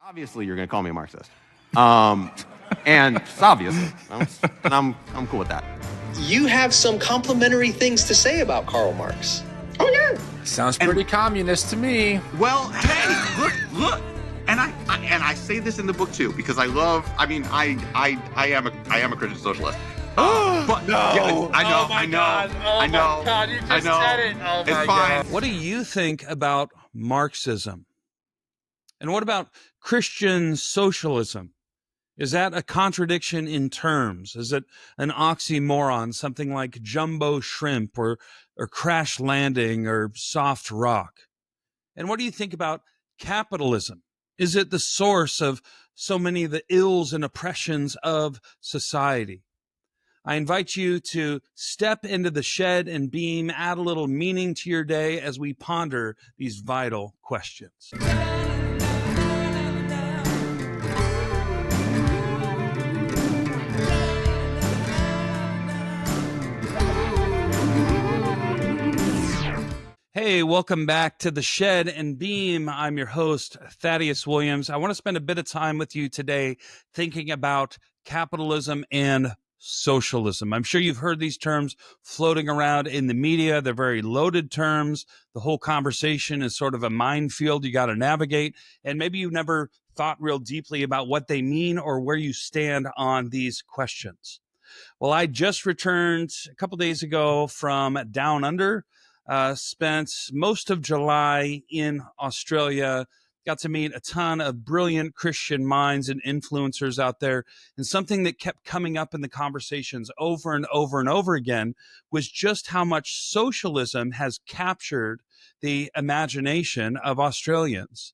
Obviously, you're going to call me a Marxist. And it's obvious. And I'm cool with that. You have some complimentary things to say about Karl Marx. Oh, yeah. Sounds pretty communist to me. Well, hey, look. And I say this in the book too, because I am a Christian socialist. But No. yeah, I know. God, you just said it. Oh, It's my fine. God. What do you think about Marxism? And what about Christian socialism? Is that a contradiction in terms? Is it an oxymoron, something like jumbo shrimp or crash landing or soft rock? And what do you think about capitalism? Is it the source of so many of the ills and oppressions of society? I invite you to step into the shed and beam, add a little meaning to your day as we ponder these vital questions. Hey, welcome back to the Shed and Beam. I'm your host, Thaddeus Williams. I want to spend a bit of time with you today thinking about capitalism and socialism. I'm sure you've heard these terms floating around in the media. They're very loaded terms. The whole conversation is sort of a minefield you got to navigate. And maybe you've never thought real deeply about what they mean or where you stand on these questions. Well, I just returned a couple days ago from Down Under. Spent most of July in Australia, got to meet a ton of brilliant Christian minds and influencers out there. And something that kept coming up in the conversations over and over and over again was just how much socialism has captured the imagination of Australians.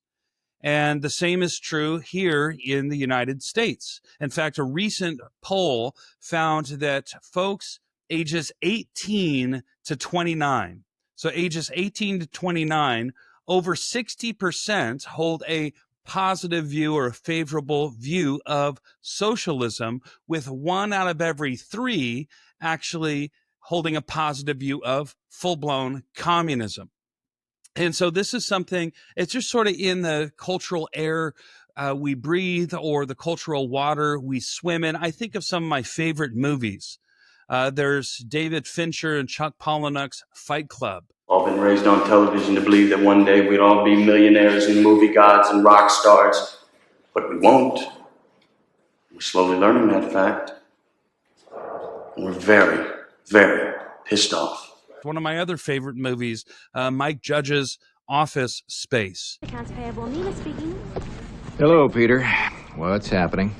And the same is true here in the United States. In fact, a recent poll found that folks ages 18 to 29, so ages 18 to 29, over 60% hold a positive view or a favorable view of socialism, with 1 out of every 3 actually holding a positive view of full-blown communism. And so this is something, it's just sort of in the cultural air we breathe or the cultural water we swim in. I think of some of my favorite movies. There's David Fincher and Chuck Palahniuk's Fight Club. All been raised on television to believe that one day we'd all be millionaires and movie gods and rock stars, but we won't. We're slowly learning that fact. And we're very, very pissed off. One of my other favorite movies, Mike Judge's Office Space. Accounts payable, Nina speaking. Hello, Peter. What's happening?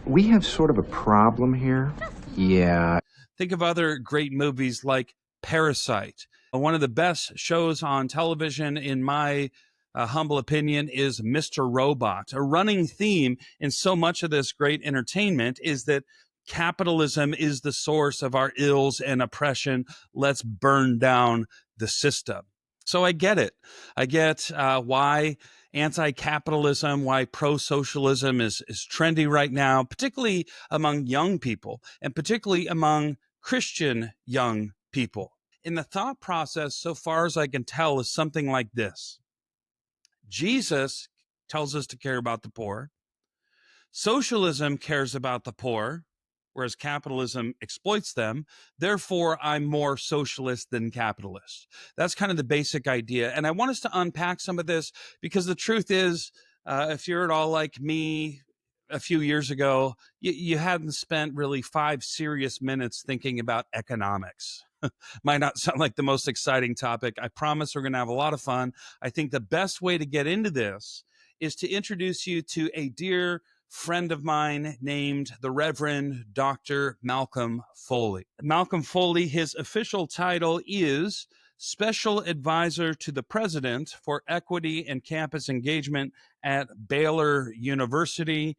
We have sort of a problem here. Yeah. Think of other great movies like Parasite. One of the best shows on television, in my humble opinion, is Mr. Robot. A running theme in so much of this great entertainment is that capitalism is the source of our ills and oppression. Let's burn down the system. So I get it. I get why anti-capitalism, why pro-socialism is trendy right now, particularly among young people and particularly among Christian young people. And the thought process, so far as I can tell, is something like this. Jesus tells us to care about the poor. Socialism cares about the poor, whereas capitalism exploits them. Therefore, I'm more socialist than capitalist. That's kind of the basic idea. And I want us to unpack some of this, because the truth is, if you're at all like me a few years ago, you hadn't spent really 5 serious minutes thinking about economics. Might not sound like the most exciting topic. I promise we're going to have a lot of fun. I think the best way to get into this is to introduce you to a dear friend of mine named the Reverend Dr. Malcolm Foley. Malcolm Foley, his official title is Special Advisor to the President for Equity and Campus Engagement at Baylor University.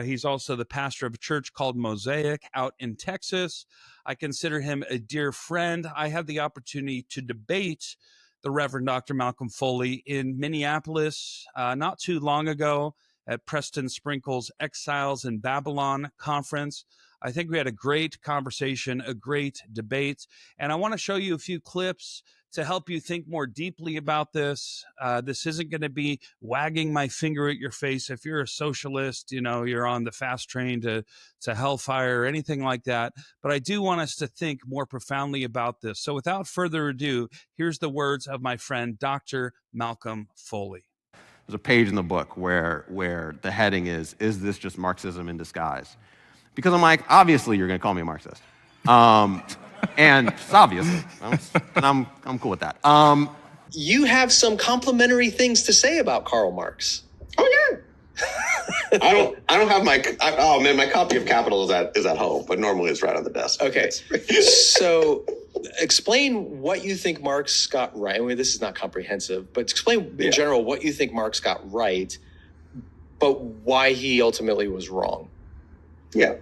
He's also the pastor of a church called Mosaic out in Texas. I consider him a dear friend. I had the opportunity to debate the Reverend Dr. Malcolm Foley in Minneapolis not too long ago at Preston Sprinkle's Exiles in Babylon conference. I think we had a great conversation, a great debate, and I want to show you a few clips to help you think more deeply about this. This isn't going to be wagging my finger at your face. If you're a socialist, you're on the fast train to hellfire or anything like that. But I do want us to think more profoundly about this. So without further ado, here's the words of my friend, Dr. Malcolm Foley. There's a page in the book where the heading is this just Marxism in disguise? Because I'm like, obviously you're going to call me a Marxist. And it's obvious. And I'm cool with that. You have some complimentary things to say about Karl Marx. Oh yeah. I don't have my copy of Capital is at home, but normally it's right on the desk. Okay. So explain what you think Marx got right. I mean, this is not comprehensive, but explain in general what you think Marx got right, but why he ultimately was wrong. Yeah.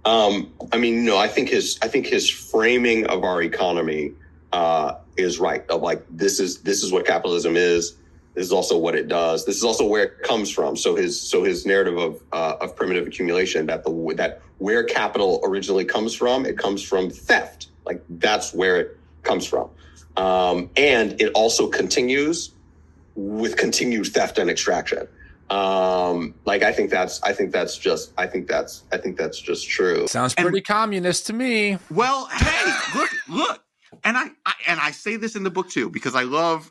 I think his framing of our economy is right. Of like, this is what capitalism is. This is also what it does. This is also where it comes from. So his narrative of primitive accumulation, that where capital originally comes from, it comes from theft. Like, that's where it comes from. And it also continues with continued theft and extraction. I think that's just true. Sounds pretty communist to me. Well, hey, look. And I say this in the book too, because I am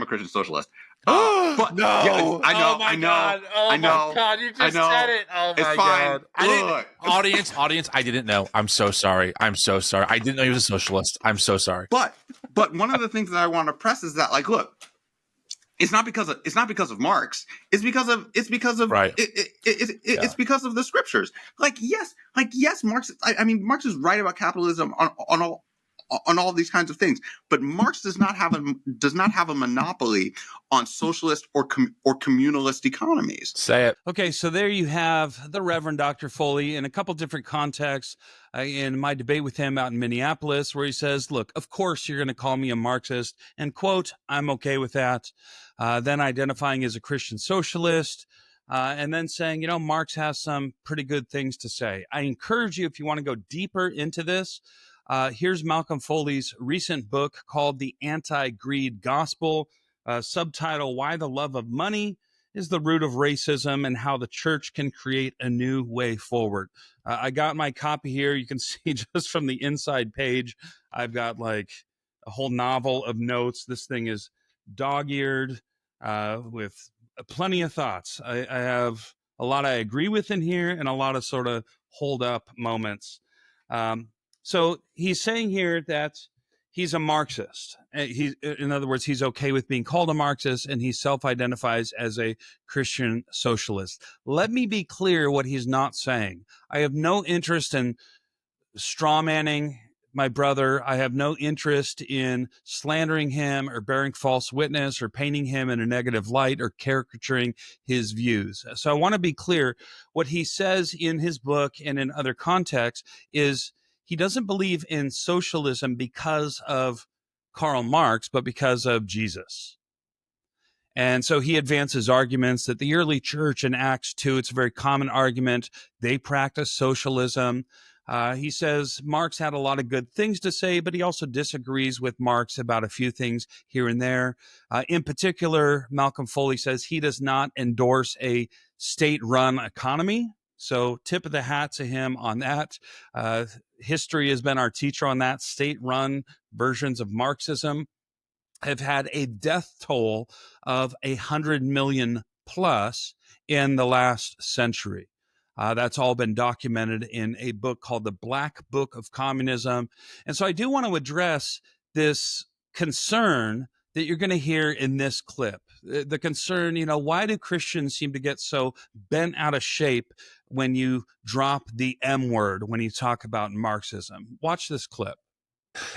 a Christian socialist. But No. yeah, I know. Oh my God, you just said it. Oh my God. Audience, I didn't know. I'm so sorry. I didn't know he was a socialist. I'm so sorry. But one of the things that I want to press is that, like, look, it's not because of Marx. It's because of Right. It's because of the scriptures. Yes, Marx. Marx is right about capitalism on all these kinds of things. But Marx does not have a monopoly on socialist or communalist economies. Say it. Okay, so there you have the Reverend Dr. Foley in a couple different contexts in my debate with him out in Minneapolis, where he says, look, of course you're going to call me a Marxist, and quote, I'm okay with that. Then identifying as a Christian socialist, and then saying, Marx has some pretty good things to say. I encourage you, if you want to go deeper into this, here's Malcolm Foley's recent book called The Anti-Greed Gospel, subtitle, Why the Love of Money is the Root of Racism and How the Church Can Create a New Way Forward. I got my copy here. You can see just from the inside page, I've got like a whole novel of notes. This thing is dog-eared with plenty of thoughts. I have a lot I agree with in here and a lot of sort of hold up moments. So he's saying here that he's a Marxist. In other words, he's okay with being called a Marxist, and he self-identifies as a Christian socialist. Let me be clear what he's not saying. I have no interest in strawmanning my brother. I have no interest in slandering him or bearing false witness or painting him in a negative light or caricaturing his views. So I want to be clear. What he says in his book and in other contexts is he doesn't believe in socialism because of Karl Marx, but because of Jesus. And so he advances arguments that the early church in Acts 2, it's a very common argument, they practice socialism. He says Marx had a lot of good things to say, but he also disagrees with Marx about a few things here and there. In particular, Malcolm Foley says he does not endorse a state-run economy. So tip of the hat to him on that. History has been our teacher on that. State-run versions of Marxism have had a death toll of 100 million plus in the last century. That's all been documented in a book called The Black Book of Communism. And so I do want to address this concern that you're going to hear in this clip. The concern, why do Christians seem to get so bent out of shape when you drop the M word when you talk about Marxism? Watch this clip.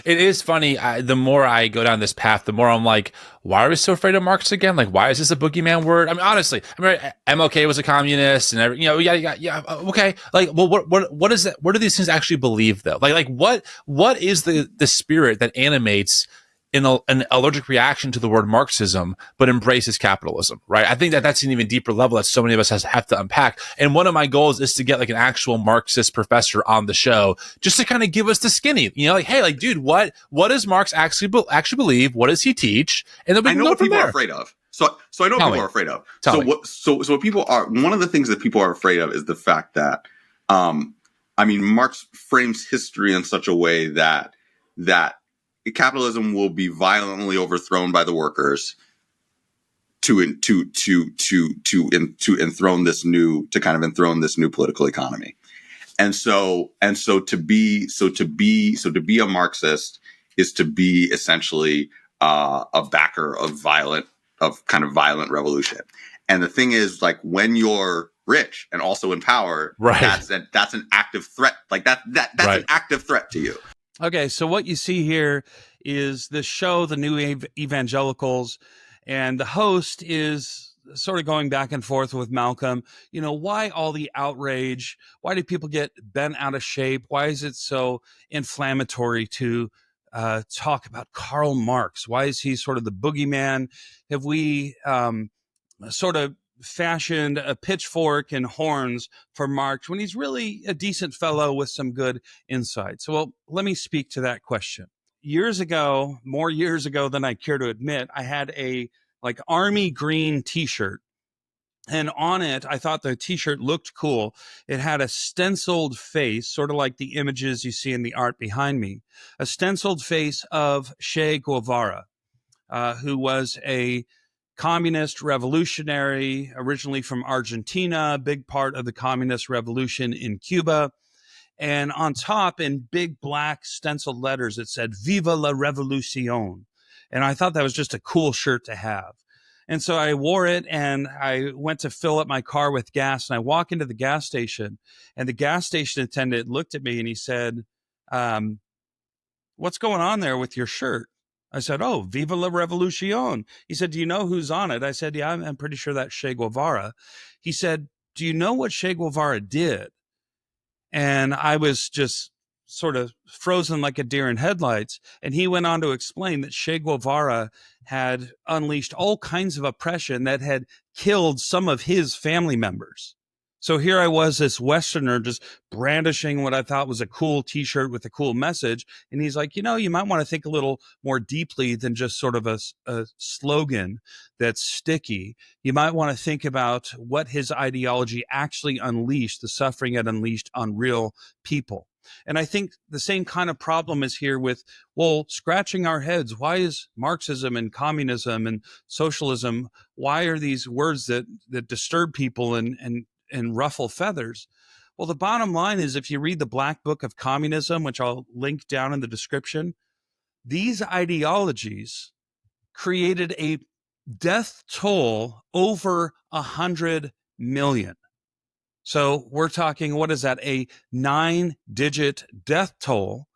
It is funny. The more I go down this path, the more I'm like, why are we so afraid of Marx again? Like, why is this a boogeyman word? I mean, honestly, MLK was a communist, and okay. Like, well, what is that? What do these things actually believe, though? Like, what is the spirit that animates an allergic reaction to the word Marxism, but embraces capitalism, right? I think that that's an even deeper level that so many of us have to unpack. And one of my goals is to get like an actual Marxist professor on the show just to kind of give us the skinny, like, hey, like, dude, what does Marx actually believe? What does he teach? And then we I can know go what from people there. are afraid of. So I know what people are afraid of. Tell me. So what people are, one of the things that people are afraid of is the fact that, Marx frames history in such a way that capitalism will be violently overthrown by the workers to enthrone this new political economy. And so to be a Marxist is to be essentially a backer of violent revolution. And the thing is, like, when you're rich and also in power, right, that's an active threat. Like that's right, an active threat to you. Okay, so what you see here is this show, The New Evangelicals, and the host is sort of going back and forth with Malcolm. Why all the outrage? Why do people get bent out of shape? Why is it so inflammatory to talk about Karl Marx? Why is he sort of the boogeyman? Have we sort of fashioned a pitchfork and horns for Marx when he's really a decent fellow with some good insight? So, well, let me speak to that question. More years ago than I care to admit, I had a army green t-shirt. And on it, I thought the t-shirt looked cool. It had a stenciled face, sort of like the images you see in the art behind me, a stenciled face of Che Guevara, who was a communist revolutionary, originally from Argentina, a big part of the communist revolution in Cuba. And on top, in big black stenciled letters, it said, "Viva la Revolucion." And I thought that was just a cool shirt to have. And so I wore it, and I went to fill up my car with gas, and I walk into the gas station, and the gas station attendant looked at me and he said, "What's going on there with your shirt?" I said, "Oh, Viva la Revolucion." He said, "Do you know who's on it?" I said, "Yeah, I'm pretty sure that's Che Guevara." He said, "Do you know what Che Guevara did?" And I was just sort of frozen like a deer in headlights. And he went on to explain that Che Guevara had unleashed all kinds of oppression that had killed some of his family members. So here I was, this Westerner, just brandishing what I thought was a cool t-shirt with a cool message. And he's like, you might want to think a little more deeply than just sort of a slogan that's sticky. You might want to think about what his ideology actually unleashed, the suffering it unleashed on real people. And I think the same kind of problem is here with, scratching our heads. Why is Marxism and communism and socialism, why are these words that disturb people and ruffle feathers? Well, the bottom line is, if you read the Black Book of Communism, which I'll link down in the description, these ideologies created a death toll over 100 million. So we're talking, what is that? A 9-digit death toll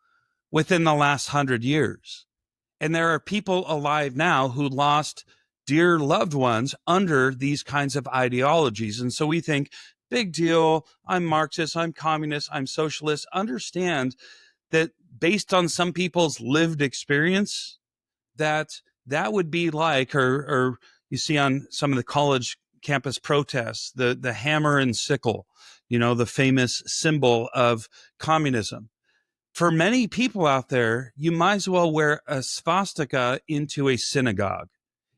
within the last 100 years. And there are people alive now who lost dear loved ones under these kinds of ideologies. And so we think, big deal, I'm Marxist, I'm communist, I'm socialist. Understand that based on some people's lived experience, that would be like, or you see on some of the college campus protests, the hammer and sickle, the famous symbol of communism. For many people out there, you might as well wear a swastika into a synagogue.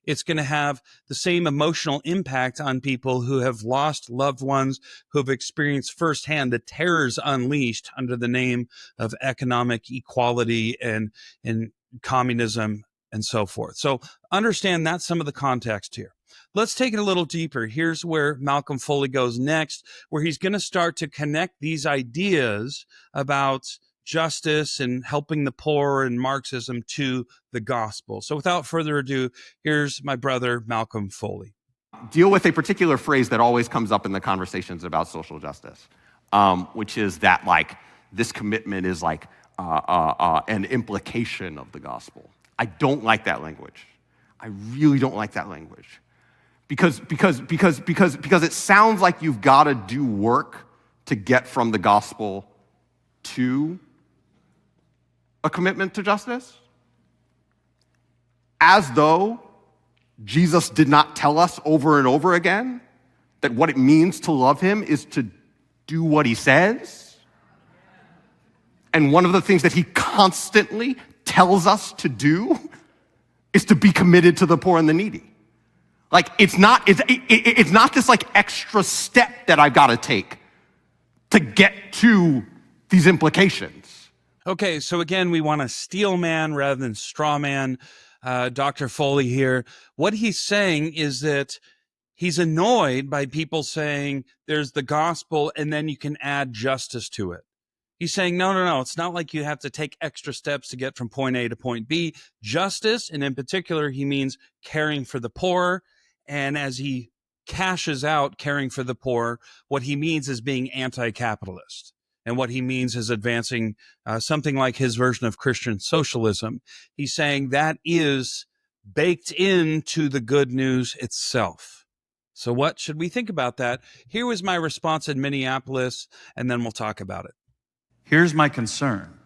It's going to have the same emotional impact on people who have lost loved ones, who have experienced firsthand the terrors unleashed under the name of economic equality and communism and so forth. So understand that's some of the context here. Let's take it a little deeper. Here's where Malcolm Foley goes next, where he's going to start to connect these ideas about justice and helping the poor and Marxism to the gospel. So without further ado, here's my brother, Malcolm Foley. Deal with a particular phrase that always comes up in the conversations about social justice, which is that, like, this commitment is like an implication of the gospel. I don't like that language. I really don't like that language. Because it sounds like you've got to do work to get from the gospel to a commitment to justice. as though Jesus did not tell us over and over again that what it means to love him is to do what he says. And one of the things that he constantly tells us to do is to be committed to the poor and the needy. Like, it's not this like extra step that I've got to take to get to these implications. Okay, so again, we want to steel man rather than straw man. Dr. Foley here. What he's saying is that he's annoyed by people saying there's the gospel and then you can add justice to it. He's saying, no. It's not like you have to take extra steps to get from point A to point B. Justice, and in particular, he means caring for the poor. And as he cashes out caring for the poor, what he means is being anti-capitalist. And what he means is advancing something like his version of Christian socialism. He's saying that is baked into the good news itself. So what should we think about that? Here was my response in Minneapolis, and then we'll talk about it. Here's my concern.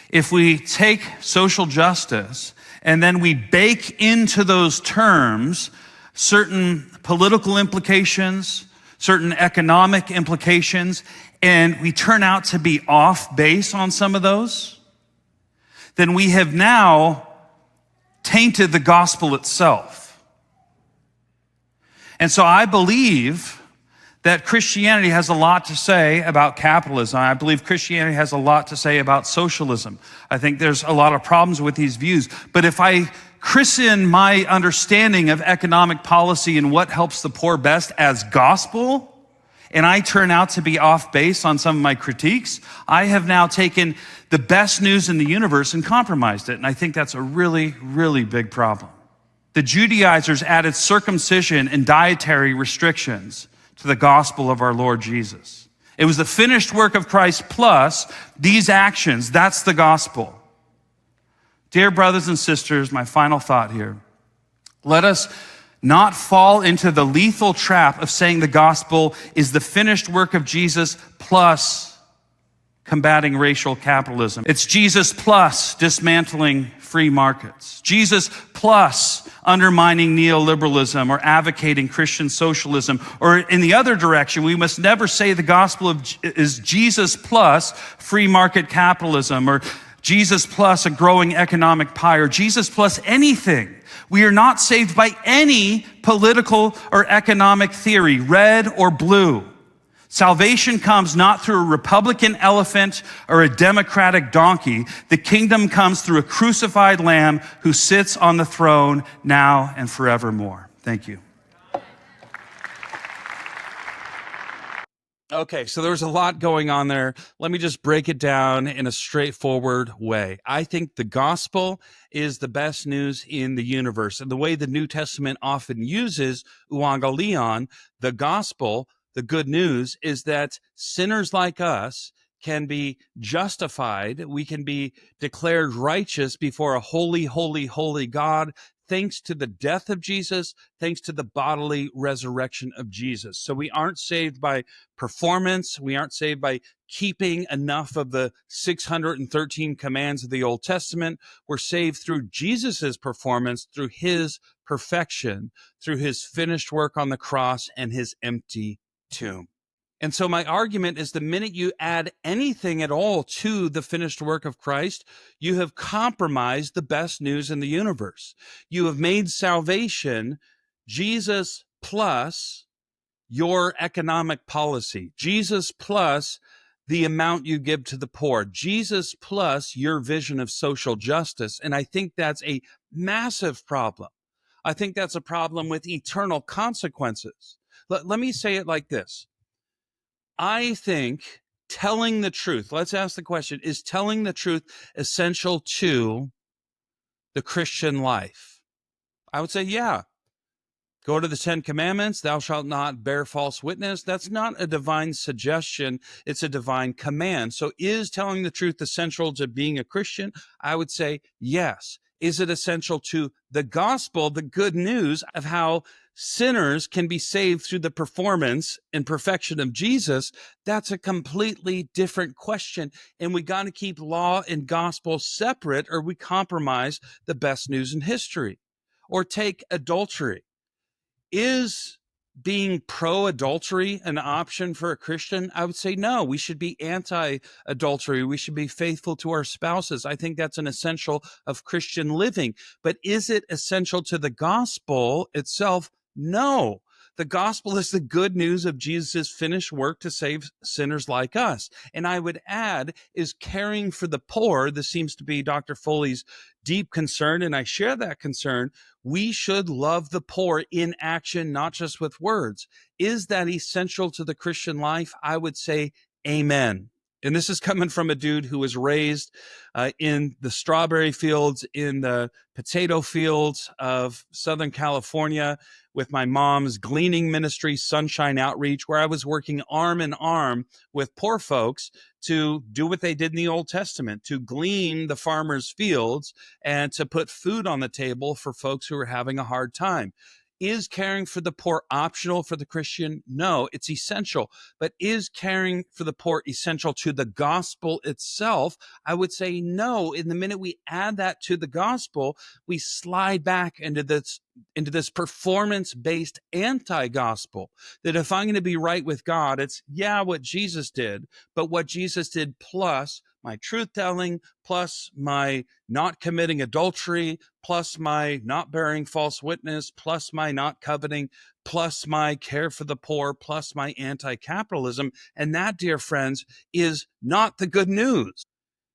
If we take social justice and then we bake into those terms certain political implications, certain economic implications, and we turn out to be off base on some of those, then we have now tainted the gospel itself. And so I believe that Christianity has a lot to say about capitalism. I believe Christianity has a lot to say about socialism. I think there's a lot of problems with these views. But if I christen my understanding of economic policy and what helps the poor best as gospel, and I turn out to be off base on some of my critiques, I have now taken the best news in the universe and compromised it. And I think that's a really, really big problem. The Judaizers added circumcision and dietary restrictions to the gospel of our Lord Jesus. It was the finished work of Christ plus these actions. That's the gospel. Dear brothers and sisters, my final thought here. Let us not fall into the lethal trap of saying the gospel is the finished work of Jesus plus combating racial capitalism. It's Jesus plus dismantling free markets. Jesus plus undermining neoliberalism or advocating Christian socialism. Or in the other direction, we must never say the gospel is Jesus plus free market capitalism or Jesus plus a growing economic pie or Jesus plus anything. We are not saved by any political or economic theory, red or blue. Salvation comes not through a Republican elephant or a Democratic donkey. The kingdom comes through a crucified lamb who sits on the throne now and forevermore. Thank you. Okay, so there's a lot going on there. Let me just break it down in a straightforward way. I think the gospel is the best news in the universe. And the way the New Testament often uses euangelion, the gospel, the good news, is that sinners like us can be justified. We can be declared righteous before a holy, holy, holy God, thanks to the death of Jesus, thanks to the bodily resurrection of Jesus. So we aren't saved by performance. We aren't saved by keeping enough of the 613 commands of the Old Testament. We're saved through Jesus's performance, through his perfection, through his finished work on the cross and his empty tomb. And so my argument is the minute you add anything at all to the finished work of Christ, you have compromised the best news in the universe. You have made salvation Jesus plus your economic policy, Jesus plus the amount you give to the poor, Jesus plus your vision of social justice. And I think that's a massive problem. I think that's a problem with eternal consequences. Let me say it like this. I think telling the truth, let's ask the question, is telling the truth essential to the Christian life? I would say, yeah. Go to the 10 Commandments, thou shalt not bear false witness. That's not a divine suggestion, it's a divine command. So is telling the truth essential to being a Christian? I would say, yes. Is it essential to the gospel, the good news of how sinners can be saved through the performance and perfection of Jesus? That's a completely different question. And we got to keep law and gospel separate, or we compromise the best news in history. Or take adultery. Is being pro-adultery an option for a Christian? I would say no. We should be anti-adultery. We should be faithful to our spouses. I think that's an essential of Christian living. But is it essential to the gospel itself? No. The gospel is the good news of Jesus' finished work to save sinners like us. And I would add, is caring for the poor. This seems to be Dr. Foley's deep concern, and I share that concern. We should love the poor in action, not just with words. Is that essential to the Christian life? I would say amen. And this is coming from a dude who was raised in the strawberry fields, in the potato fields of Southern California, with my mom's gleaning ministry, Sunshine Outreach, where I was working arm in arm with poor folks to do what they did in the Old Testament, to glean the farmers' fields and to put food on the table for folks who are having a hard time. Is caring for the poor optional for the Christian? No, it's essential. But is caring for the poor essential to the gospel itself? I would say no. In the minute we add that to the gospel, we slide back into this performance-based anti-gospel, that if I'm going to be right with God, it's, what Jesus did, but what Jesus did plus my truth-telling, plus my not committing adultery, plus my not bearing false witness, plus my not coveting, plus my care for the poor, plus my anti-capitalism. And that, dear friends, is not the good news.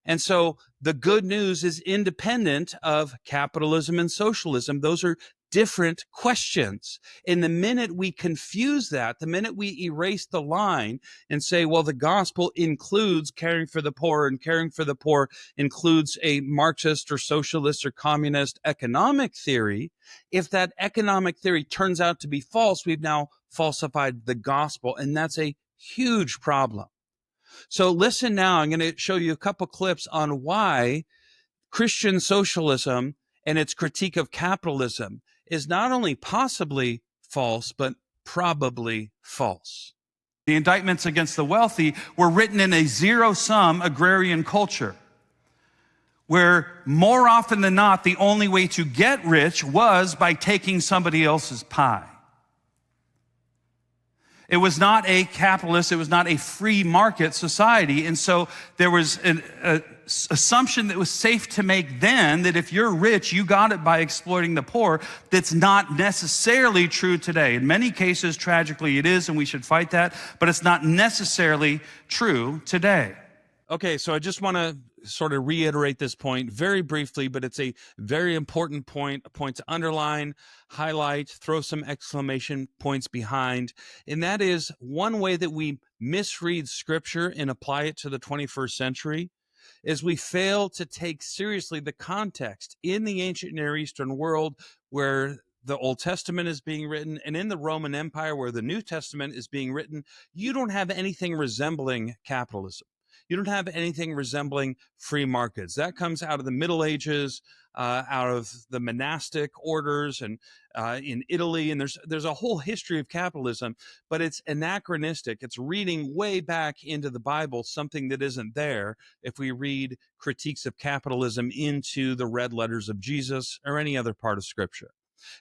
And so the good news is independent of capitalism and socialism. Those are different questions. And the minute we confuse that, the minute we erase the line and say, well, the gospel includes caring for the poor, and caring for the poor includes a Marxist or socialist or communist economic theory, if that economic theory turns out to be false, we've now falsified the gospel. And that's a huge problem. So listen now, I'm going to show you a couple clips on why Christian socialism and its critique of capitalism is not only possibly false, but probably false. The indictments against the wealthy were written in a zero-sum agrarian culture, where more often than not, the only way to get rich was by taking somebody else's pie. It was not a capitalist, it was not a free market society. And so there was an assumption that was safe to make then, that if you're rich, you got it by exploiting the poor. That's not necessarily true today. In many cases, tragically, it is, and we should fight that, but it's not necessarily true today. Okay, so I just want to sort of reiterate this point very briefly, but it's a very important point, a point to underline, highlight, throw some exclamation points behind. And that is, one way that we misread Scripture and apply it to the 21st century is we fail to take seriously the context in the ancient Near Eastern world where the Old Testament is being written, and in the Roman Empire where the New Testament is being written. You don't have anything resembling capitalism. You don't have anything resembling free markets. That comes out of the Middle Ages, out of the monastic orders, and in Italy. And there's a whole history of capitalism, but it's anachronistic. It's reading way back into the Bible something that isn't there if we read critiques of capitalism into the red letters of Jesus or any other part of Scripture.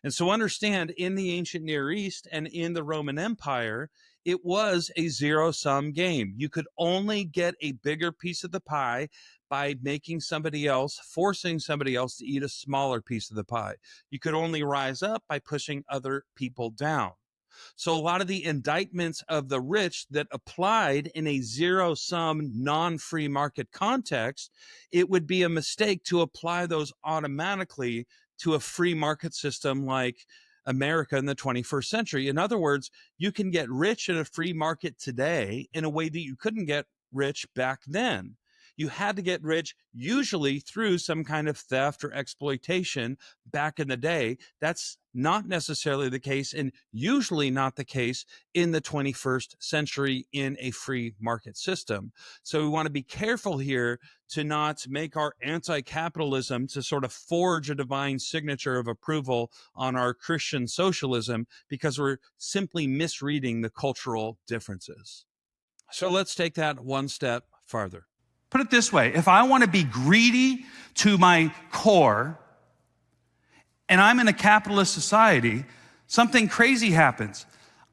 And so understand, in the ancient Near East and in the Roman Empire, it was a zero-sum game. You could only get a bigger piece of the pie by making somebody else, forcing somebody else to eat a smaller piece of the pie. You could only rise up by pushing other people down. So a lot of the indictments of the rich that applied in a zero-sum, non-free market context, it would be a mistake to apply those automatically to a free market system like America in the 21st century. In other words, you can get rich in a free market today in a way that you couldn't get rich back then. You had to get rich, usually through some kind of theft or exploitation back in the day. That's not necessarily the case, and usually not the case in the 21st century in a free market system. So we want to be careful here to not make our anti-capitalism to sort of forge a divine signature of approval on our Christian socialism, because we're simply misreading the cultural differences. So let's take that one step farther. Put it this way, if I want to be greedy to my core, and I'm in a capitalist society, something crazy happens.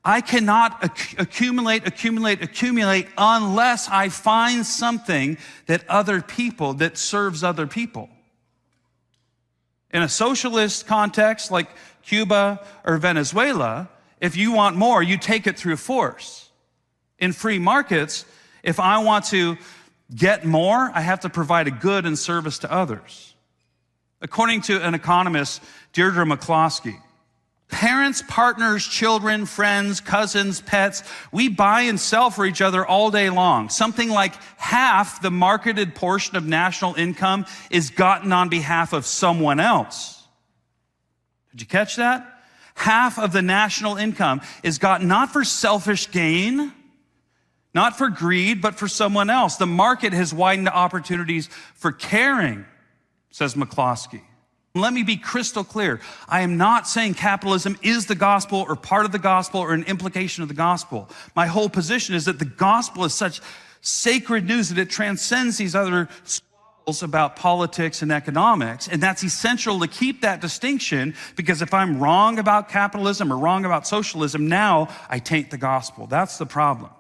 I cannot accumulate unless I find something that serves other people. In a socialist context like Cuba or Venezuela, if you want more, you take it through force. In free markets, if I want to get more, I have to provide a good and service to others. According to an economist, Deirdre McCloskey, parents, partners, children, friends, cousins, pets, we buy and sell for each other all day long. Something like half the marketed portion of national income is gotten on behalf of someone else. Did you catch that? Half of the national income is gotten not for selfish gain, not for greed, but for someone else. The market has widened opportunities for caring, says McCloskey. Let me be crystal clear. I am not saying capitalism is the gospel or part of the gospel or an implication of the gospel. My whole position is that the gospel is such sacred news that it transcends these other squabbles about politics and economics. And that's essential to keep that distinction, because if I'm wrong about capitalism or wrong about socialism, now I taint the gospel. That's the problem.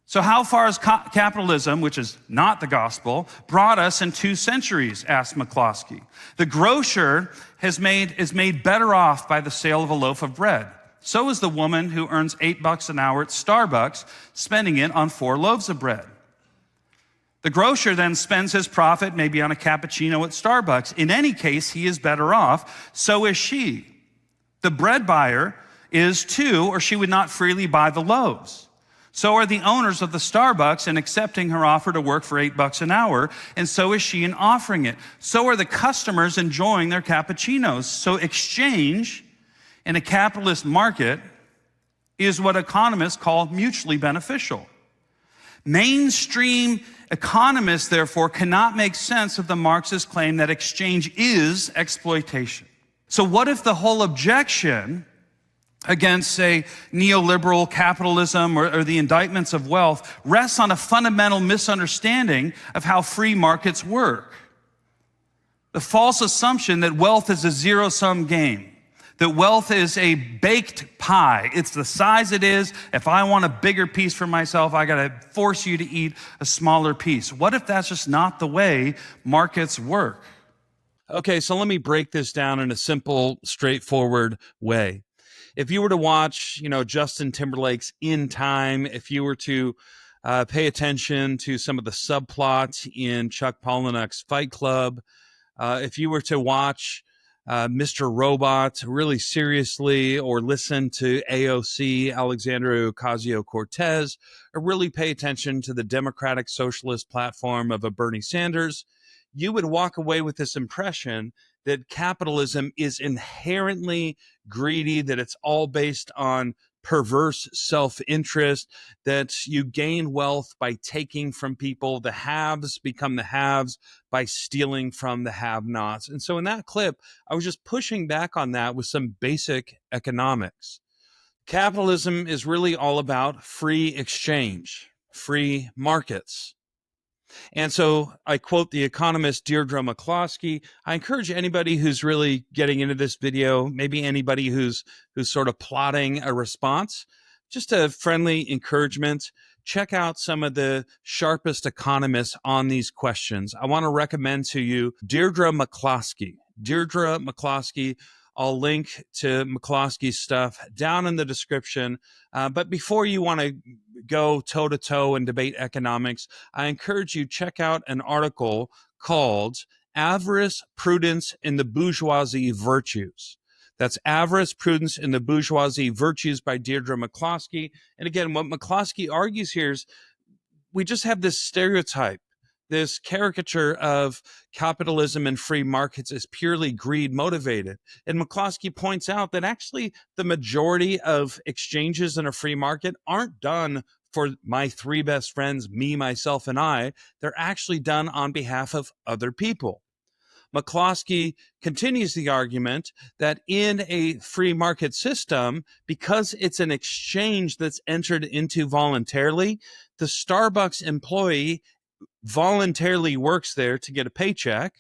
So how far has capitalism, which is not the gospel, brought us in 2 centuries, asked McCloskey. The grocer is made better off by the sale of a loaf of bread. So is the woman who earns $8 an hour at Starbucks, spending it on 4 loaves of bread. The grocer then spends his profit maybe on a cappuccino at Starbucks. In any case, he is better off. So is she. The bread buyer is too, or she would not freely buy the loaves. So are the owners of the Starbucks in accepting her offer to work for $8 an hour, and so is she in offering it. So are the customers enjoying their cappuccinos. So exchange in a capitalist market is what economists call mutually beneficial. Mainstream economists, therefore, cannot make sense of the Marxist claim that exchange is exploitation. So what if the whole objection against, say, neoliberal capitalism or the indictments of wealth rests on a fundamental misunderstanding of how free markets work? The false assumption that wealth is a zero-sum game, that wealth is a baked pie. It's the size it is. If I want a bigger piece for myself, I got to force you to eat a smaller piece. What if that's just not the way markets work? Okay, so let me break this down in a simple, straightforward way. If you were to watch, Justin Timberlake's In Time, if you were to pay attention to some of the subplots in Chuck Palahniuk's Fight Club, if you were to watch Mr. Robot really seriously, or listen to AOC, Alexandria Ocasio-Cortez, or really pay attention to the Democratic Socialist platform of a Bernie Sanders, you would walk away with this impression that capitalism is inherently greedy, that it's all based on perverse self-interest, that you gain wealth by taking from people. The haves become the haves by stealing from the have-nots. And so in that clip, I was just pushing back on that with some basic economics. Capitalism is really all about free exchange, free markets. And so I quote the economist Deirdre McCloskey. I encourage anybody who's really getting into this video, maybe anybody who's sort of plotting a response, just a friendly encouragement. Check out some of the sharpest economists on these questions. I want to recommend to you Deirdre McCloskey. Deirdre McCloskey. I'll link to McCloskey's stuff down in the description. But before you want to go toe-to-toe and debate economics, I encourage you check out an article called Avarice, Prudence, and the Bourgeoisie Virtues. That's Avarice, Prudence, and the Bourgeoisie Virtues by Deirdre McCloskey. And again, what McCloskey argues here is we just have this stereotype this caricature of capitalism and free markets is purely greed motivated. And McCloskey points out that actually the majority of exchanges in a free market aren't done for my three best friends, me, myself, and I. They're actually done on behalf of other people. McCloskey continues the argument that in a free market system, because it's an exchange that's entered into voluntarily, the Starbucks employee voluntarily works there to get a paycheck.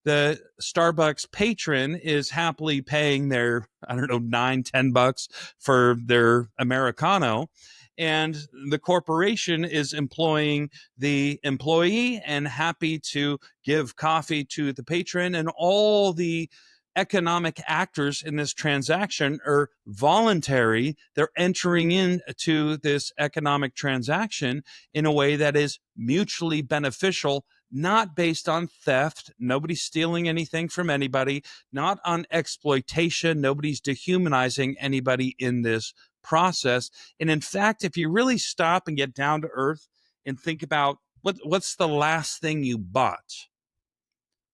The Starbucks patron is happily paying their, I don't know, $9-10 for their Americano. And the corporation is employing the employee and happy to give coffee to the patron. And all the economic actors in this transaction are voluntary. They're entering into this economic transaction in a way that is mutually beneficial, not based on theft. Nobody's stealing anything from anybody, not on exploitation. Nobody's dehumanizing anybody in this process. And in fact, if you really stop and get down to earth and think about what's the last thing you bought?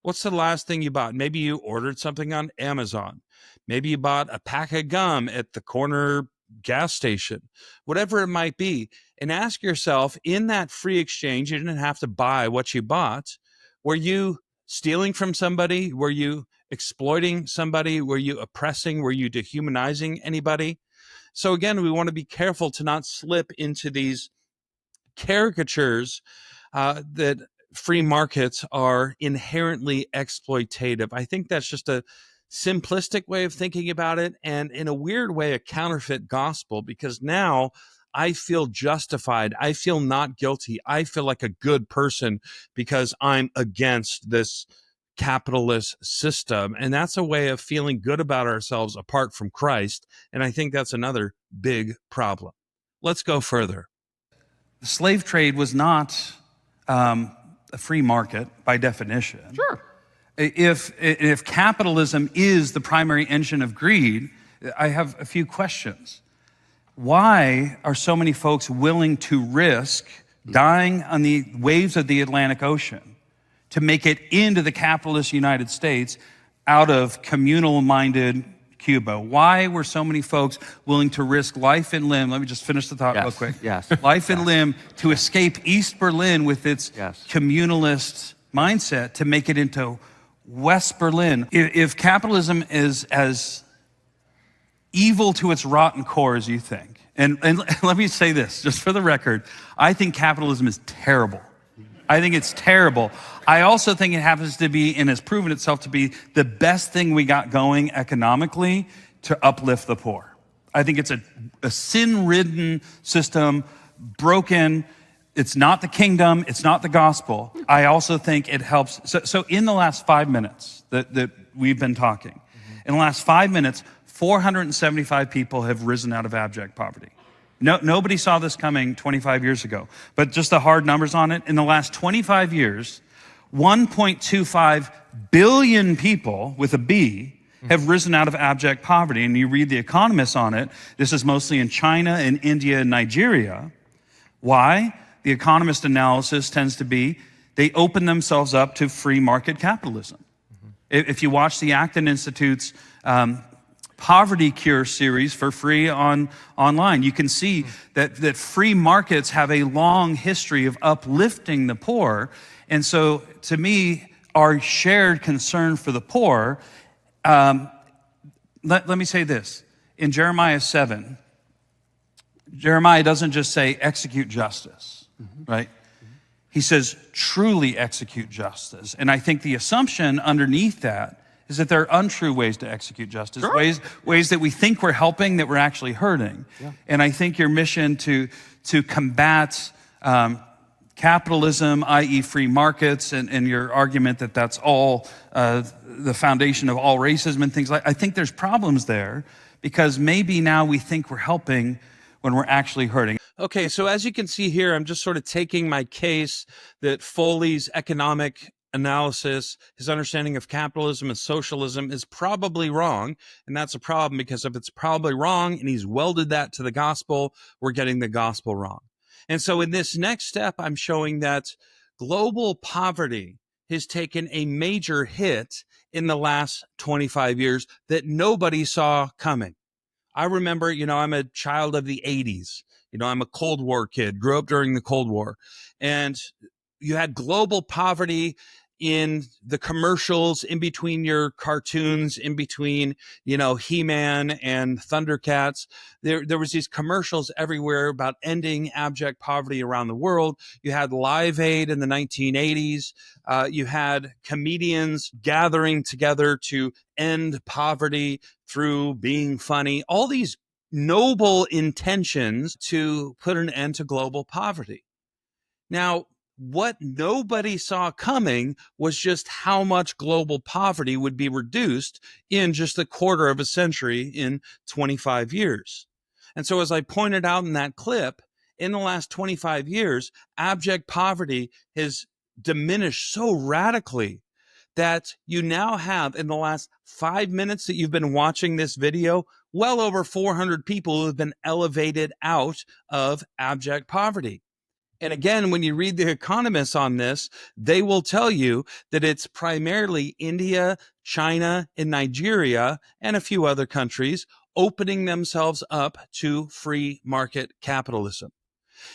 What's the last thing you bought? Maybe you ordered something on Amazon. Maybe you bought a pack of gum at the corner gas station, whatever it might be. And ask yourself, in that free exchange, you didn't have to buy what you bought. Were you stealing from somebody? Were you exploiting somebody? Were you oppressing? Were you dehumanizing anybody? So again, we want to be careful to not slip into these caricatures that free markets are inherently exploitative. I think that's just a simplistic way of thinking about it, and in a weird way, a counterfeit gospel, because now I feel justified. I feel not guilty. I feel like a good person because I'm against this capitalist system. And that's a way of feeling good about ourselves apart from Christ. And I think that's another big problem. Let's go further. The slave trade was not a free market by definition. Sure. If capitalism is the primary engine of greed, I have a few questions. Why are so many folks willing to risk dying on the waves of the Atlantic Ocean to make it into the capitalist United States out of communal-minded Cuba? Why were so many folks willing to risk life and limb? Let me just finish the thought real quick. Yes. Life and limb to escape East Berlin with its communalist mindset to make it into West Berlin. If capitalism is as evil to its rotten core as you think, and let me say this, just for the record, I think capitalism is terrible. I think it's terrible. I also think it happens to be, and has proven itself to be, the best thing we got going economically to uplift the poor. I think it's a sin-ridden system, broken. It's not the kingdom. It's not the gospel. I also think it helps. So in the last 5 minutes that we've been talking, in the last 5 minutes, 475 people have risen out of abject poverty. Nobody saw this coming 25 years ago, but just the hard numbers on it. In the last 25 years, 1.25 billion people with a B have risen out of abject poverty. And you read The Economist on it. This is mostly in China and India and Nigeria. Why? The Economist analysis tends to be they open themselves up to free market capitalism. If you watch the Acton Institute's Poverty Cure series for free online, you can see that free markets have a long history of uplifting the poor. And so to me, our shared concern for the poor, let me say this. In Jeremiah 7, Jeremiah doesn't just say execute justice, right? He says truly execute justice. And I think the assumption underneath that is that there are untrue ways to execute justice, ways that we think we're helping that we're actually hurting. Yeah. And I think your mission to combat capitalism, i.e. free markets, and your argument that that's all the foundation of all racism and things like that, I think there's problems there because maybe now we think we're helping when we're actually hurting. Okay, so as you can see here, I'm just sort of taking my case that Foley's economic analysis, his understanding of capitalism and socialism is probably wrong. And that's a problem because if it's probably wrong and he's welded that to the gospel, we're getting the gospel wrong. And so in this next step, I'm showing that global poverty has taken a major hit in the last 25 years that nobody saw coming. I remember, I'm a child of the 80s. I'm a Cold War kid, grew up during the Cold War. And you had global poverty in the commercials, in between your cartoons, in between, He-Man and Thundercats. There was these commercials everywhere about ending abject poverty around the world. You had Live Aid in the 1980s. You had comedians gathering together to end poverty through being funny. All these noble intentions to put an end to global poverty. Now, what nobody saw coming was just how much global poverty would be reduced in just a quarter of a century, in 25 years. And so, as I pointed out in that clip, in the last 25 years, abject poverty has diminished so radically that you now have, in the last 5 minutes that you've been watching this video, well over 400 people who have been elevated out of abject poverty. And again, when you read the economists on this, they will tell you that it's primarily India, China, and Nigeria, and a few other countries opening themselves up to free market capitalism.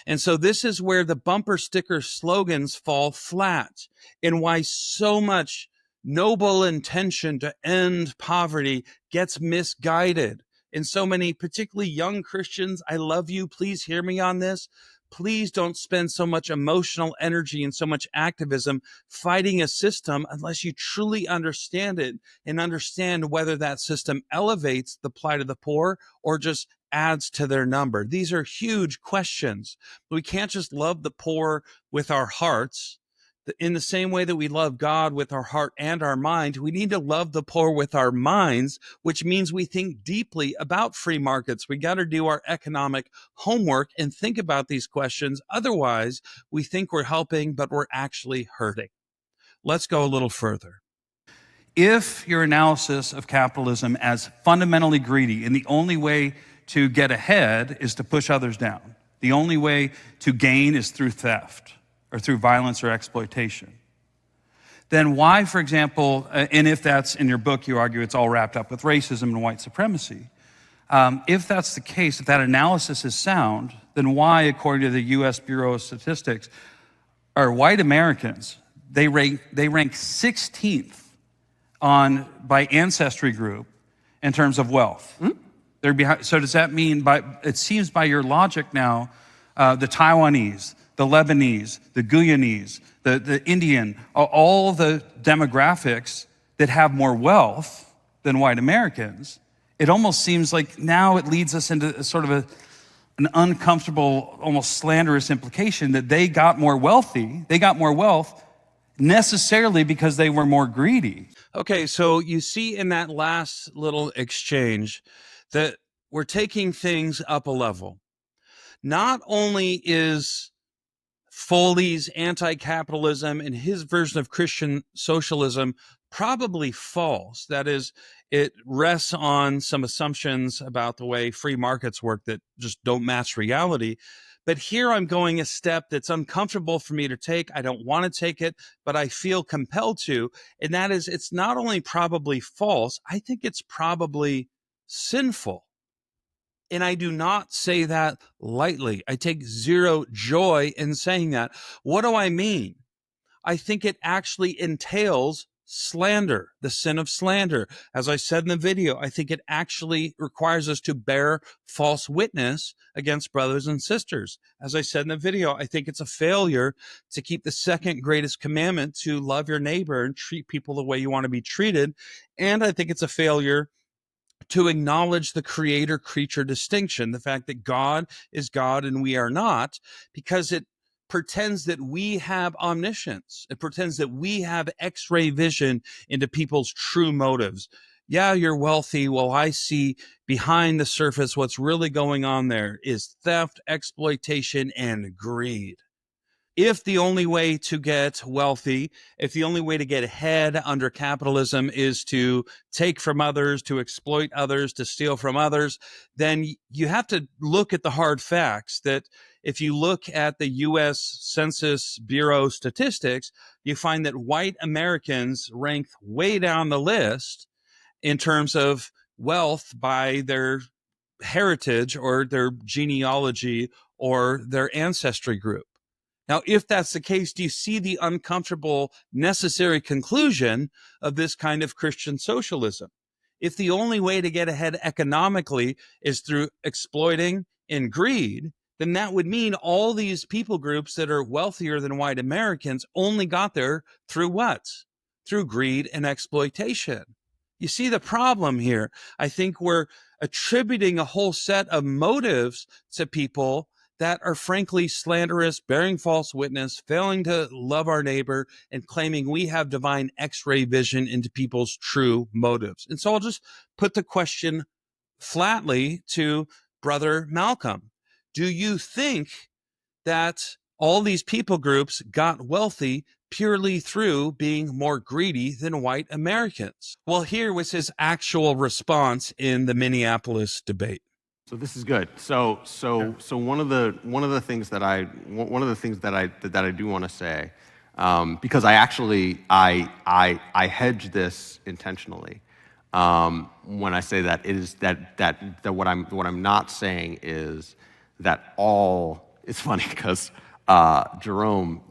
And so this is where the bumper sticker slogans fall flat, and why so much noble intention to end poverty gets misguided. And so many, particularly young Christians, I love you, please hear me on this. Please don't spend so much emotional energy and so much activism fighting a system unless you truly understand it and understand whether that system elevates the plight of the poor or just adds to their number. These are huge questions. We can't just love the poor with our hearts. In the same way that we love God with our heart and our mind, we need to love the poor with our minds, which means we think deeply about free markets. We got to do our economic homework and think about these questions. Otherwise, we think we're helping, but we're actually hurting. Let's go a little further. If your analysis of capitalism as fundamentally greedy and the only way to get ahead is to push others down, the only way to gain is through theft or through violence or exploitation, then why, for example, and if that's in your book, you argue it's all wrapped up with racism and white supremacy. If that's the case, if that analysis is sound, then why, according to the U.S. Bureau of Statistics, are white Americans, they rank 16th by ancestry group in terms of wealth. They're behind. So does that mean, it seems by your logic now, the Taiwanese, the Lebanese, the Guyanese, the Indian, all the demographics that have more wealth than white Americans, it almost seems like now it leads us into sort of an uncomfortable, almost slanderous implication that they got more wealth necessarily because they were more greedy. Okay, so you see in that last little exchange that we're taking things up a level. Not only is Foley's anti-capitalism and his version of Christian socialism probably false. That is, it rests on some assumptions about the way free markets work that just don't match reality. But here I'm going a step that's uncomfortable for me to take. I don't want to take it, but I feel compelled to. And that is, it's not only probably false, I think it's probably sinful. And I do not say that lightly. I take zero joy in saying that. What do I mean? I think it actually entails slander, the sin of slander. As I said in the video, I think it actually requires us to bear false witness against brothers and sisters. As I said in the video, I think it's a failure to keep the second greatest commandment to love your neighbor and treat people the way you want to be treated. And I think it's a failure to acknowledge the creator-creature distinction, the fact that God is God and we are not, because it pretends that we have omniscience. It pretends that we have X-ray vision into people's true motives. Yeah, you're wealthy. Well, I see behind the surface what's really going on there is theft, exploitation, and greed. if the only way to get wealthy, if the only way to get ahead under capitalism is to take from others, to exploit others, to steal from others, then you have to look at the hard facts that if you look at the U.S. Census Bureau statistics, you find that white Americans rank way down the list in terms of wealth by their heritage or their genealogy or their ancestry group. Now, if that's the case, do you see the uncomfortable, necessary conclusion of this kind of Christian socialism? If the only way to get ahead economically is through exploiting and greed, then that would mean all these people groups that are wealthier than white Americans only got there through what? Through greed and exploitation. You see the problem here. I think we're attributing a whole set of motives to people that are frankly slanderous, bearing false witness, failing to love our neighbor, and claiming we have divine X-ray vision into people's true motives. And so I'll just put the question flatly to Brother Malcolm. Do you think that all these people groups got wealthy purely through being more greedy than white Americans? Well, here was his actual response in the Minneapolis debate. So this is good. So one of the things that I do want to say, because I hedge this intentionally when I say that it is that what I'm not saying is that all. It's funny because Jerome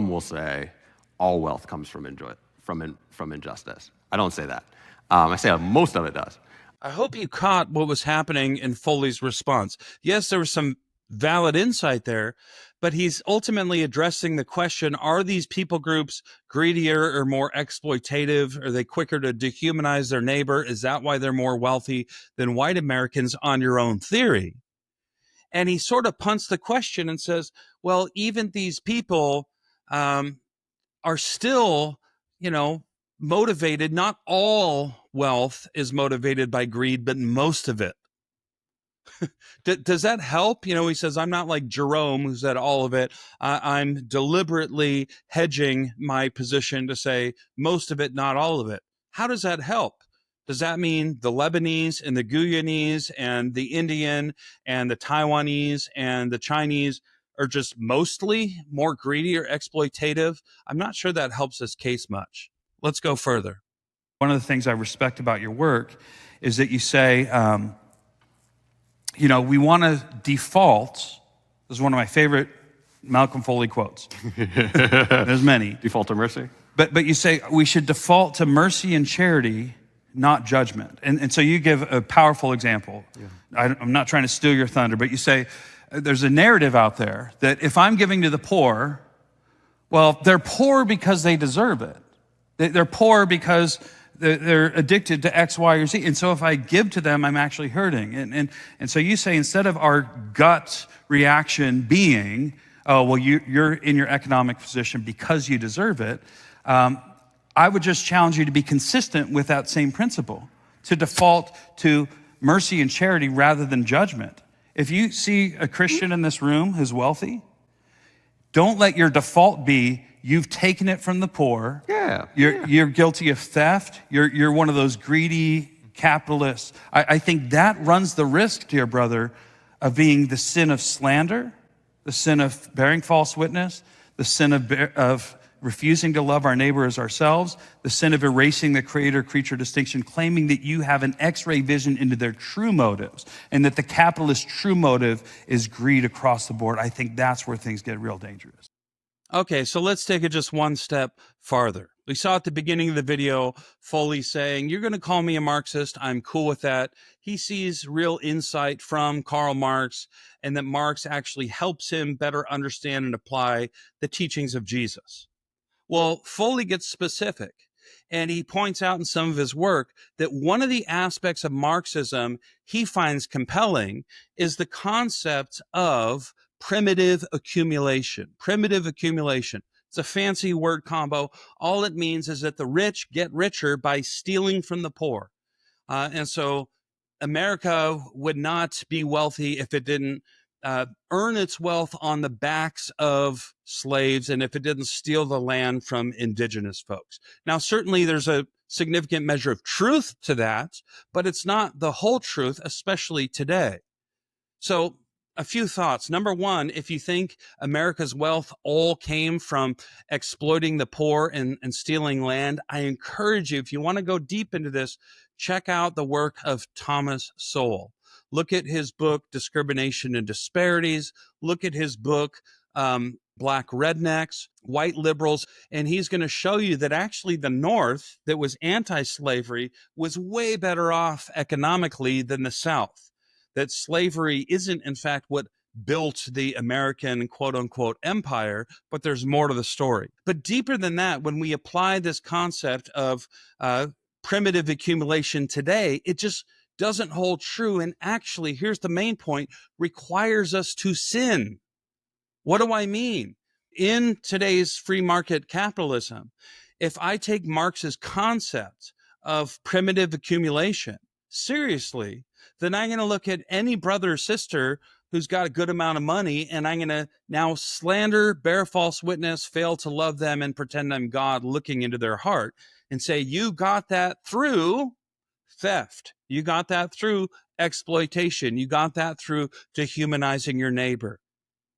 will say all wealth comes from injustice. I don't say that. I say most of it does. I hope you caught what was happening in Foley's response. Yes, there was some valid insight there, but he's ultimately addressing the question, are these people groups greedier or more exploitative? Are they quicker to dehumanize their neighbor? Is that why they're more wealthy than white Americans on your own theory? And he sort of punts the question and says, well, even these people are still, motivated. Not all wealth is motivated by greed, but most of it. Does that help? He says, I'm not like Jerome, who said all of it. I'm deliberately hedging my position to say most of it, not all of it. How does that help? Does that mean the Lebanese and the Guyanese and the Indian and the Taiwanese and the Chinese are just mostly more greedy or exploitative? I'm not sure that helps this case much. Let's go further. One of the things I respect about your work is that you say, we want to default. This is one of my favorite Malcolm Foley quotes. There's many. Default to mercy? But you say we should default to mercy and charity, not judgment. And so you give a powerful example. Yeah. I'm not trying to steal your thunder, but you say there's a narrative out there that if I'm giving to the poor, well, they're poor because they deserve it. They're poor because they're addicted to X, Y, or Z. And so if I give to them, I'm actually hurting. And so you say instead of our gut reaction being, oh, well, you're in your economic position because you deserve it, I would just challenge you to be consistent with that same principle, to default to mercy and charity rather than judgment. If you see a Christian in this room who's wealthy, don't let your default be you've taken it from the poor. Yeah. You're guilty of theft. You're one of those greedy capitalists. I think that runs the risk, dear brother, of being the sin of slander, the sin of bearing false witness, the sin of refusing to love our neighbor as ourselves, the sin of erasing the creator-creature distinction, claiming that you have an X-ray vision into their true motives, and that the capitalist true motive is greed across the board. I think that's where things get real dangerous. Okay, so let's take it just one step farther. We saw at the beginning of the video, Foley saying, you're going to call me a Marxist. I'm cool with that. He sees real insight from Karl Marx, and that Marx actually helps him better understand and apply the teachings of Jesus. Well, Foley gets specific, and he points out in some of his work that one of the aspects of Marxism he finds compelling is the concept of primitive accumulation. Primitive accumulation. It's a fancy word combo. All it means is that the rich get richer by stealing from the poor. And so America would not be wealthy if it didn't earn its wealth on the backs of slaves, and if it didn't steal the land from indigenous folks. Now, certainly there's a significant measure of truth to that, but it's not the whole truth, especially today. So a few thoughts. Number one, if you think America's wealth all came from exploiting the poor and stealing land, I encourage you, if you want to go deep into this, check out the work of Thomas Sowell. Look at his book, Discrimination and Disparities. Look at his book, Black Rednecks, White Liberals. And he's going to show you that actually the North that was anti-slavery was way better off economically than the South. That slavery isn't, in fact, what built the American quote-unquote empire, but there's more to the story. But deeper than that, when we apply this concept of primitive accumulation today, it just doesn't hold true. And actually, here's the main point, requires us to sin. What do I mean? In today's free market capitalism, if I take Marx's concept of primitive accumulation seriously, then I'm going to look at any brother or sister who's got a good amount of money, and I'm going to now slander, bear false witness, fail to love them, and pretend I'm God looking into their heart and say, you got that through theft. You got that through exploitation. You got that through dehumanizing your neighbor.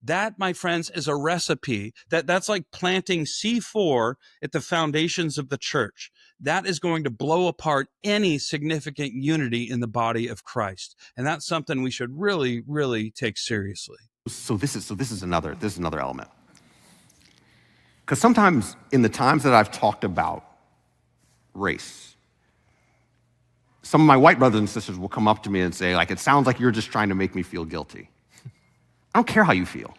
That, my friends, is a recipe. That's like planting C4 at the foundations of the church. That is going to blow apart any significant unity in the body of Christ. And that's something we should really, really take seriously. So this is another element. Because sometimes in the times that I've talked about race, some of my white brothers and sisters will come up to me and say, like, it sounds like you're just trying to make me feel guilty. I don't care how you feel.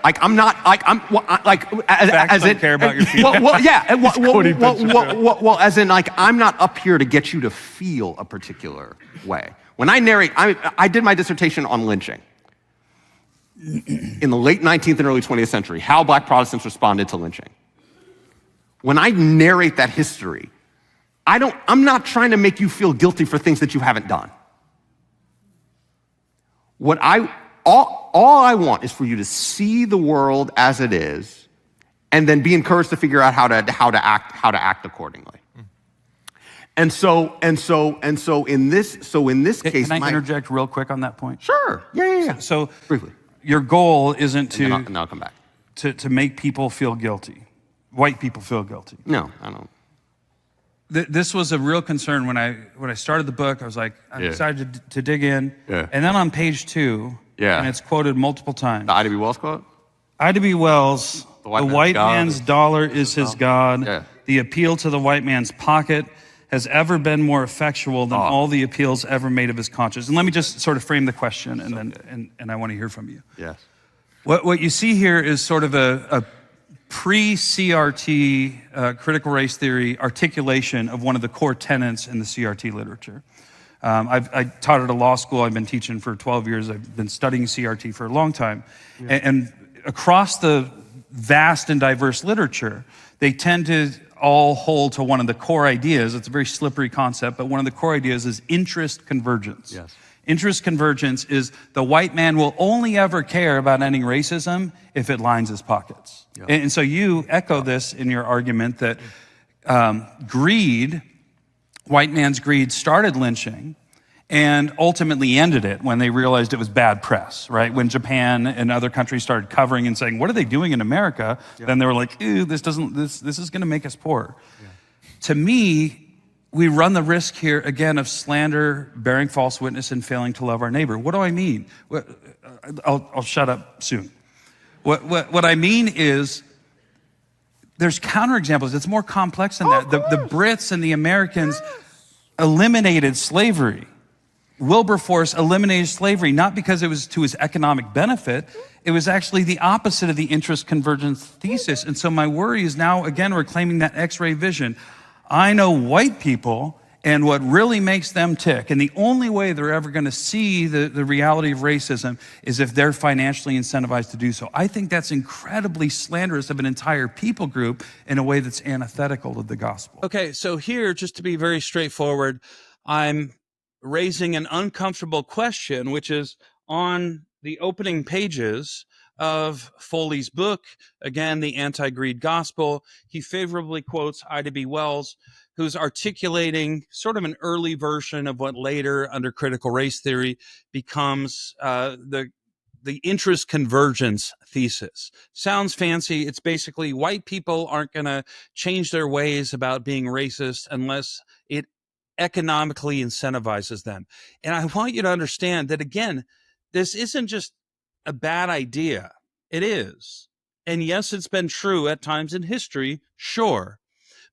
Like, I'm not, like, I'm, like, as don't care about your feelings. Well, as in, like, I'm not up here to get you to feel a particular way. When I narrate, I did my dissertation on lynching. In the late 19th and early 20th century, how black Protestants responded to lynching. When I narrate that history, I'm not trying to make you feel guilty for things that you haven't done. All I want is for you to see the world as it is, and then be encouraged to figure out how to act accordingly. And so in this case, can I interject real quick on that point? Sure. Yeah. So Briefly. Your goal isn't And then I'll come back. to make people feel guilty, white people feel guilty. No, I don't. This was a real concern when I started the book. I was like, I'm excited to dig in. Yeah. And then on page 2, and it's quoted multiple times. The Ida B. Wells quote? Ida B. Wells, the white man's dollar is his God. Yeah. The appeal to the white man's pocket has ever been more effectual than all the appeals ever made of his conscience. And let me just sort of frame the question, and I want to hear from you. Yes. What you see here is sort of a pre-CRT critical race theory articulation of one of the core tenets in the CRT literature. I taught at a law school. I've been teaching for 12 years. I've been studying CRT for a long time. Yeah. And across the vast and diverse literature, they tend to all hold to one of the core ideas. It's a very slippery concept, but one of the core ideas is interest convergence. Yes. Interest convergence is the white man will only ever care about ending racism if it lines his pockets. Yeah. And so you echo this in your argument that greed, white man's greed, started lynching and ultimately ended it when they realized it was bad press, right? When Japan and other countries started covering and saying, what are they doing in America? Yeah. Then they were like, ew, this is gonna make us poor. Yeah. To me, we run the risk here, again, of slander, bearing false witness, and failing to love our neighbor. What do I mean? I'll shut up soon. What I mean is there's counterexamples. It's more complex than that. The Brits and the Americans eliminated slavery. Wilberforce eliminated slavery, not because it was to his economic benefit. It was actually the opposite of the interest convergence thesis. And so my worry is now, again, we're claiming that X-ray vision. I know white people and what really makes them tick, and the only way they're ever going to see the reality of racism is if they're financially incentivized to do so. I think that's incredibly slanderous of an entire people group in a way that's antithetical to the gospel. Okay, so here, just to be very straightforward, I'm raising an uncomfortable question, which is on the opening pages of Foley's book, again, The Anti-Greed Gospel. He favorably quotes Ida B. Wells, who's articulating sort of an early version of what later, under critical race theory, becomes the interest convergence thesis. Sounds fancy. It's basically white people aren't going to change their ways about being racist unless it economically incentivizes them. And I want you to understand that, again, this isn't just a bad idea. It is. And yes, it's been true at times in history, sure.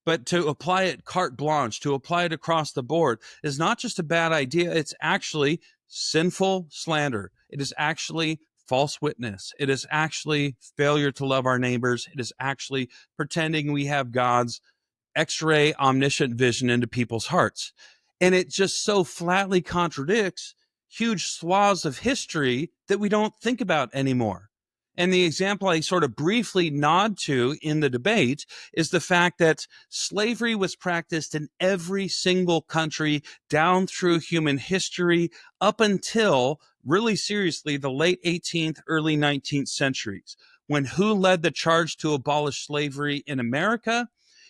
But to apply it carte blanche, to apply it across the board, is not just a bad idea. It's actually sinful slander. It is actually false witness. It is actually failure to love our neighbors. It is actually pretending we have God's X-ray omniscient vision into people's hearts. And it just so flatly contradicts huge swaths of history that we don't think about anymore. And the example I sort of briefly nod to in the debate is the fact that slavery was practiced in every single country down through human history up until, really seriously, the late 18th, early 19th centuries. When who led the charge to abolish slavery in America?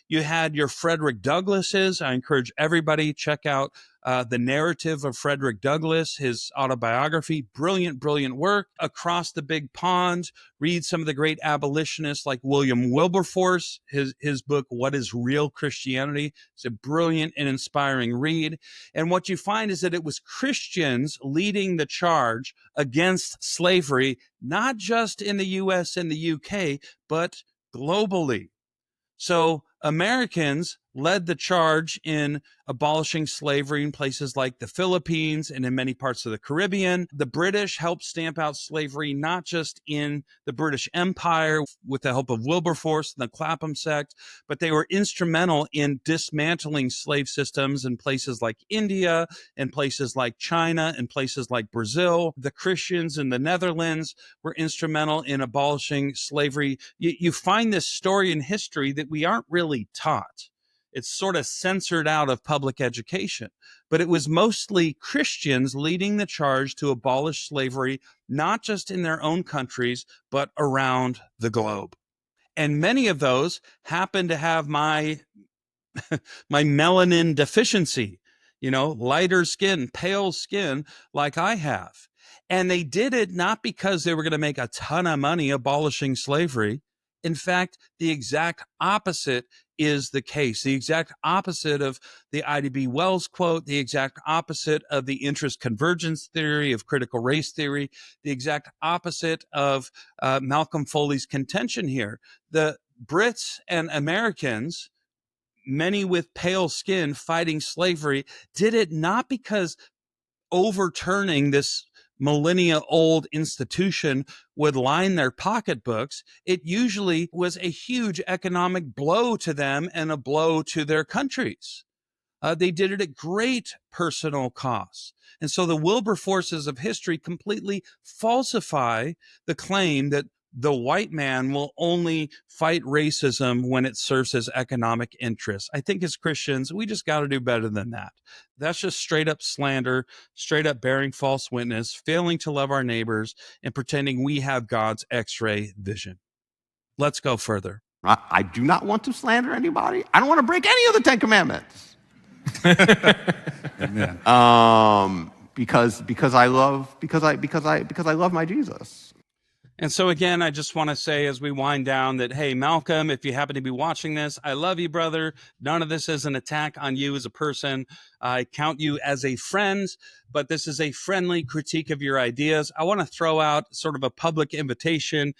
You had your Frederick Douglasses. I encourage everybody to check out The Narrative of Frederick Douglass, his autobiography. Brilliant, brilliant work. Across the big pond, read some of the great abolitionists like William Wilberforce, his book, What is Real Christianity? It's a brilliant and inspiring read. And what you find is that it was Christians leading the charge against slavery, not just in the US and the UK, but globally. So Americans led the charge in abolishing slavery in places like the Philippines and in many parts of the Caribbean. The British helped stamp out slavery not just in the British Empire with the help of Wilberforce and the Clapham sect, but they were instrumental in dismantling slave systems in places like India, in places like China, in places like Brazil. The Christians in the Netherlands were instrumental in abolishing slavery. You find this story in history that we aren't really taught. It's sort of censored out of public education, but it was mostly Christians leading the charge to abolish slavery, not just in their own countries, but around the globe. And many of those happen to have my melanin deficiency, lighter skin, pale skin like I have. And they did it not because they were going to make a ton of money abolishing slavery. In fact, the exact opposite is the case. The exact opposite of the Ida B. Wells quote, the exact opposite of the interest convergence theory, of critical race theory, the exact opposite of Malcolm Foley's contention here. The Brits and Americans, many with pale skin fighting slavery, did it not because overturning this millennia-old institution would line their pocketbooks. It usually was a huge economic blow to them and a blow to their countries. They did it at great personal cost. And so the Wilberforces of history completely falsify the claim that the white man will only fight racism when it serves his economic interests. I think as Christians, we just got to do better than that. That's just straight up slander, straight up bearing false witness, failing to love our neighbors, and pretending we have God's X-ray vision. Let's go further. I do not want to slander anybody. I don't want to break any of the 10 Commandments. Because I love my Jesus. And so again, I just want to say as we wind down that, hey, Malcolm, if you happen to be watching this, I love you, brother. None of this is an attack on you as a person. I count you as a friend, but this is a friendly critique of your ideas. I want to throw out sort of a public invitation.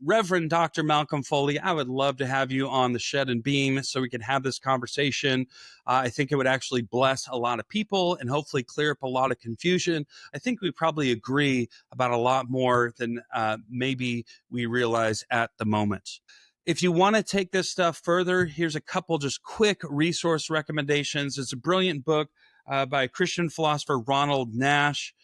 Reverend Dr. Malcolm Foley, I would love to have you on the Shed and Beam so we can have this conversation. I think it would actually bless a lot of people and hopefully clear up a lot of confusion. I think we probably agree about a lot more than maybe we realize at the moment. If you want to take this stuff further, here's a couple just quick resource recommendations. It's a brilliant book by Christian philosopher Ronald Nash.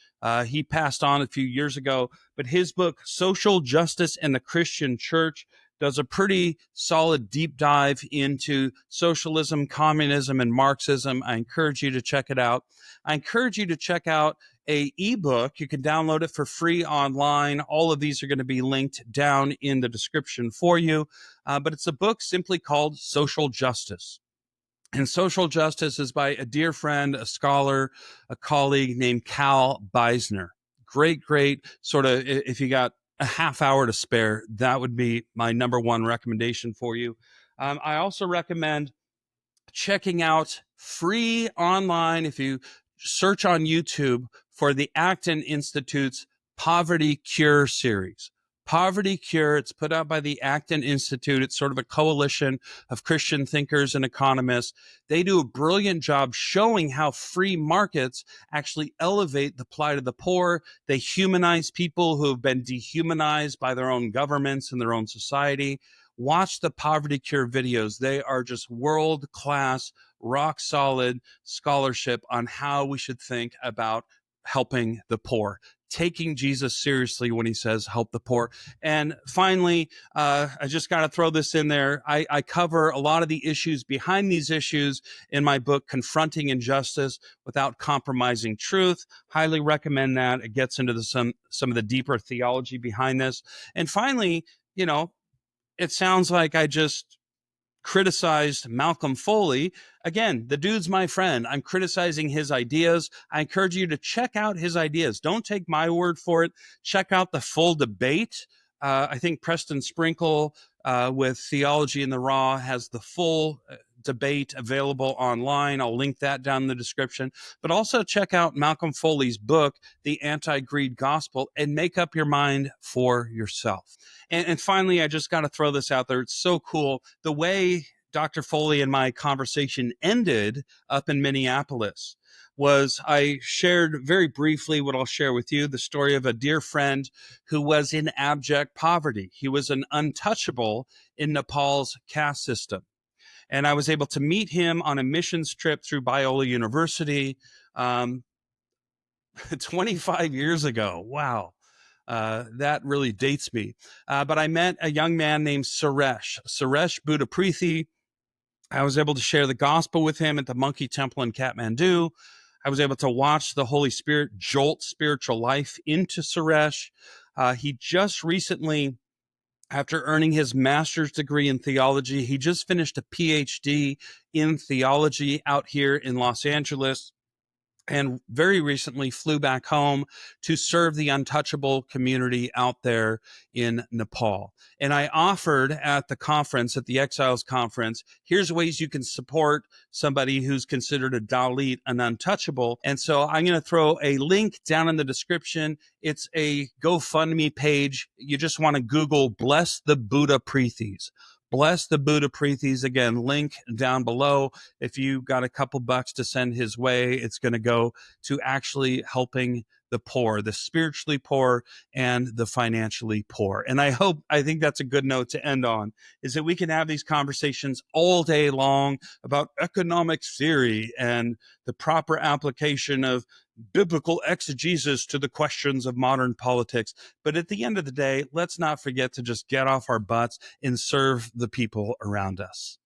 He passed on a few years ago, but his book, Social Justice and the Christian Church, does a pretty solid deep dive into socialism, communism, and Marxism. I encourage you to check it out. I encourage you to check out a ebook. You can download it for free online. All of these are going to be linked down in the description for you. But it's a book simply called Social Justice. And Social Justice is by a dear friend, a scholar, a colleague named Cal Beisner. Great sort of, if you got a half hour to spare, that would be my number one recommendation for you. I also recommend checking out free online, if you search on YouTube, for the Acton Institute's Poverty Cure series. Poverty Cure, it's put out by the Acton Institute. It's sort of a coalition of Christian thinkers and economists. They do a brilliant job showing how free markets actually elevate the plight of the poor. They humanize people who have been dehumanized by their own governments and their own society. Watch the Poverty Cure videos. They are just world-class, rock-solid scholarship on how we should think about helping the poor, taking Jesus seriously when he says help the poor. And finally, I just got to throw this in there. I cover a lot of the issues behind these issues in my book, Confronting Injustice Without Compromising Truth. Highly recommend that. It gets into some of the deeper theology behind this. And finally, you know, it sounds like I just criticized Malcolm Foley. Again, the dude's my friend. I'm criticizing his ideas. I encourage you to check out his ideas. Don't take my word for it. Check out the full debate. I think Preston Sprinkle with Theology in the Raw has the full debate available online. I'll link that down in the description. But also check out Malcolm Foley's book, The Anti-Greed Gospel, and make up your mind for yourself. And finally, I just got to throw this out there. It's so cool. The way Dr. Foley and my conversation ended up in Minneapolis was I shared very briefly what I'll share with you, the story of a dear friend who was in abject poverty. He was an untouchable in Nepal's caste system. And I was able to meet him on a missions trip through Biola University 25 years ago. Wow. That really dates me. But I met a young man named Suresh Budhaprithi. I was able to share the gospel with him at the Monkey Temple in Kathmandu. I was able to watch the Holy Spirit jolt spiritual life into Suresh. He just recently, after earning his master's degree in theology, he just finished a PhD in theology out here in Los Angeles, and very recently flew back home to serve the untouchable community out there in Nepal. And I offered at the conference, at the Exiles Conference, here's ways you can support somebody who's considered a Dalit, an untouchable. And so I'm going to throw a link down in the description. It's a GoFundMe page. You just want to Google Bless the Budhaprithis. Bless the Budhaprithis. Again, link down below. If you got a couple bucks to send his way, it's going to go to actually helping the poor, the spiritually poor and the financially poor. And I think that's a good note to end on, is that we can have these conversations all day long about economic theory and the proper application of biblical exegesis to the questions of modern politics. But at the end of the day, let's not forget to just get off our butts and serve the people around us.